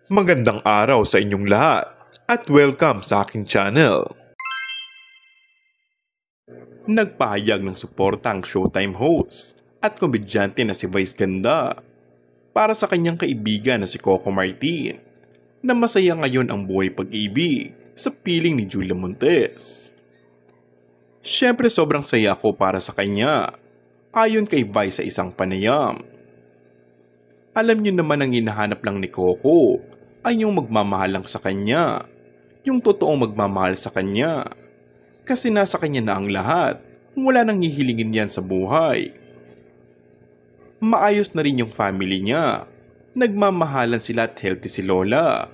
Magandang araw sa inyong lahat at welcome sa aking channel. Nagpahayag ng suporta ang Showtime host at komedyante na si Vice Ganda para sa kanyang kaibigan na si Coco Martin na masaya ngayon ang buhay pag-ibig sa piling ni Julia Montes. Siyempre sobrang saya ako para sa kanya, ayon kay Vice sa isang panayam. Alam niyo naman ang hinahanap lang ni Coco ay yung magmamahal lang sa kanya, yung totoong magmamahal sa kanya. Kasi nasa kanya na ang lahat, wala nang hihilingin yan sa buhay. Maayos na rin yung family niya, nagmamahalan sila at healthy si Lola.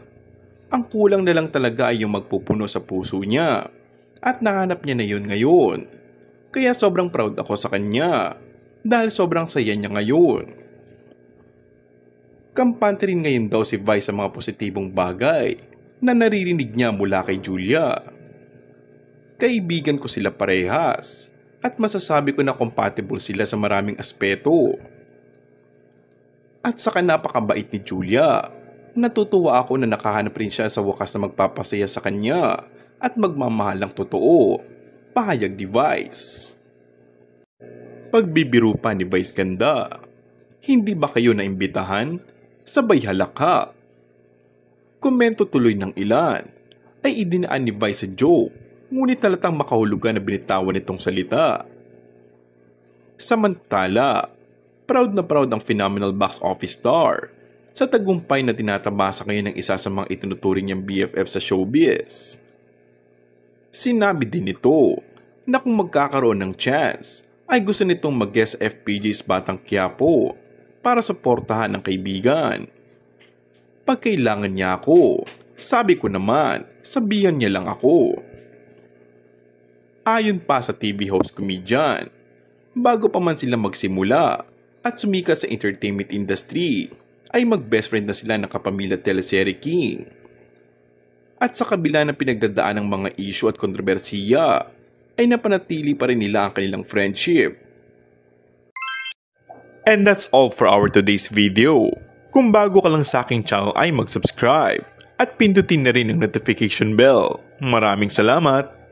Ang kulang na lang talaga ay yung magpupuno sa puso niya at nahanap niya na yun ngayon. Kaya sobrang proud ako sa kanya dahil sobrang saya niya ngayon. Kampante rin ngayon daw si Vice sa mga positibong bagay na naririnig niya mula kay Julia. Kaibigan ko sila parehas at masasabi ko na compatible sila sa maraming aspeto. At saka napakabait ni Julia. Natutuwa ako na nakahanap rin siya sa wakas na magpapasaya sa kanya at magmamahal ng totoo. Pahayag ni Vice. Pagbibiro pa ni Vice Ganda. Hindi ba kayo naimbitahan? Sabay halakha. Komento tuloy ng ilan ay idinaan ni Vice sa joke, ngunit talatang makahulugan na binitawan itong salita. Samantala, proud na proud ang phenomenal box office star sa tagumpay na tinatabasa ngayon ng isa sa mga itinuturing niyang BFF sa showbiz. Sinabi din nito na kung magkakaroon ng chance ay gusto nitong mag-guest FPJ sa Batang Quiapo para suportahan ng kaibigan. Pag kailangan niya ako, sabi ko naman, sabihan niya lang ako. Ayon pa sa TV host comedian, bago pa man sila magsimula at sumikat sa entertainment industry, ay mag-best friend na sila ng kapamilya teleserye King. At sa kabila ng pinagdadaan ng mga issue at kontrobersiya, ay napanatili pa rin nila ang kanilang friendship. And that's all for our today's video. Kung bago ka lang sa aking channel ay mag-subscribe at pindutin na rin ang notification bell. Maraming salamat!